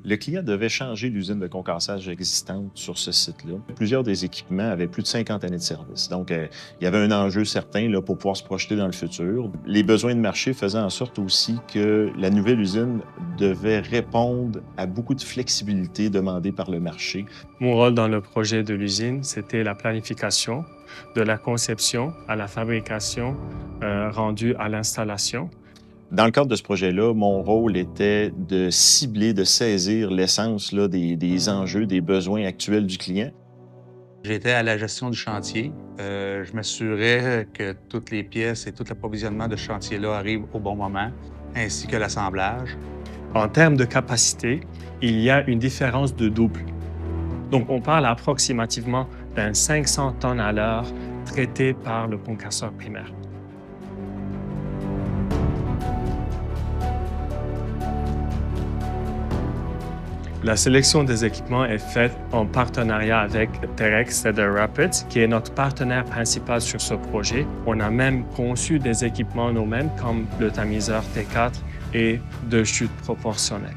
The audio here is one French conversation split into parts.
Le client devait changer l'usine de concassage existante sur ce site-là. Plusieurs des équipements avaient plus de 50 années de service. Donc, il y avait un enjeu certain là, pour pouvoir se projeter dans le futur. Les besoins de marché faisaient en sorte aussi que la nouvelle usine devait répondre à beaucoup de flexibilité demandée par le marché. Mon rôle dans le projet de l'usine, c'était la planification, de la conception à la fabrication, rendue à l'installation. Dans le cadre de ce projet-là, mon rôle était de cibler, de saisir l'essence là, des enjeux, des besoins actuels du client. J'étais à la gestion du chantier. Je m'assurais que toutes les pièces et tout l'approvisionnement de ce chantier-là arrivent au bon moment, ainsi que l'assemblage. En termes de capacité, il y a une différence de double. Donc, on parle approximativement d'un 500 tonnes à l'heure traité par le concasseur primaire. La sélection des équipements est faite en partenariat avec Terex Cedar Rapids, qui est notre partenaire principal sur ce projet. On a même conçu des équipements nous-mêmes, comme le tamiseur T4 et de chute proportionnelle.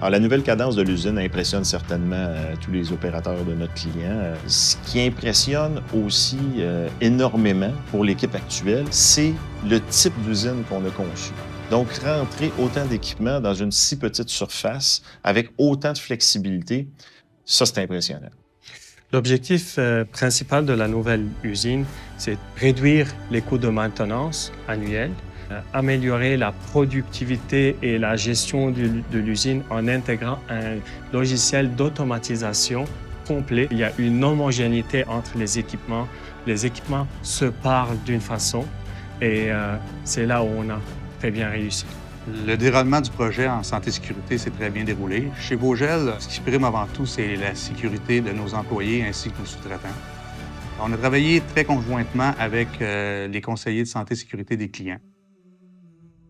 Alors, la nouvelle cadence de l'usine impressionne certainement tous les opérateurs de notre client. Ce qui impressionne aussi énormément pour l'équipe actuelle, c'est le type d'usine qu'on a conçu. Donc, rentrer autant d'équipements dans une si petite surface avec autant de flexibilité, ça, c'est impressionnant. L'objectif principal de la nouvelle usine, c'est réduire les coûts de maintenance annuels, améliorer la productivité et la gestion de l'usine en intégrant un logiciel d'automatisation complet. Il y a une homogénéité entre les équipements. Les équipements se parlent d'une façon et c'est là où on a très bien réussi. Le déroulement du projet en santé-sécurité s'est très bien déroulé. Chez Vogel, ce qui prime avant tout, c'est la sécurité de nos employés ainsi que nos sous-traitants. On a travaillé très conjointement avec les conseillers de santé-sécurité des clients.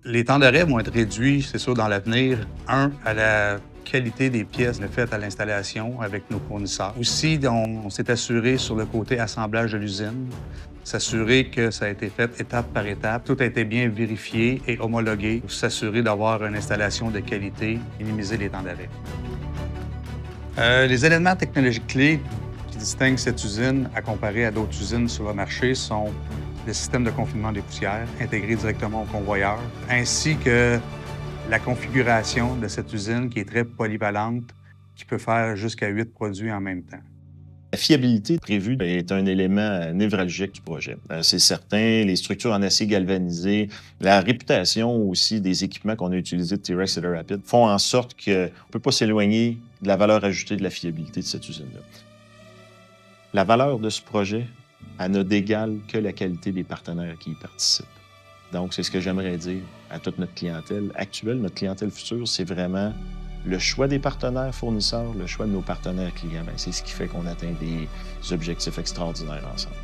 Les temps d'arrêt vont être réduits, c'est sûr, dans l'avenir. À la qualité des pièces faites à l'installation avec nos fournisseurs. Aussi, on s'est assuré sur le côté assemblage de l'usine, s'assurer que ça a été fait étape par étape. Tout a été bien vérifié et homologué pour s'assurer d'avoir une installation de qualité, minimiser les temps d'arrêt. Les éléments technologiques clés qui distinguent cette usine à comparer à d'autres usines sur le marché sont le système de confinement des poussières intégré directement au convoyeur, ainsi que la configuration de cette usine qui est très polyvalente, qui peut faire jusqu'à 8 produits en même temps. La fiabilité prévue est un élément névralgique du projet. C'est certain, les structures en acier galvanisé, la réputation aussi des équipements qu'on a utilisés de T-Rex Cedar Rapids font en sorte qu'on ne peut pas s'éloigner de la valeur ajoutée de la fiabilité de cette usine-là. La valeur de ce projet, elle n'a d'égal que la qualité des partenaires qui y participent. Donc, c'est ce que j'aimerais dire à toute notre clientèle actuelle, notre clientèle future, c'est vraiment le choix des partenaires fournisseurs, le choix de nos partenaires clients. C'est ce qui fait qu'on atteint des objectifs extraordinaires ensemble.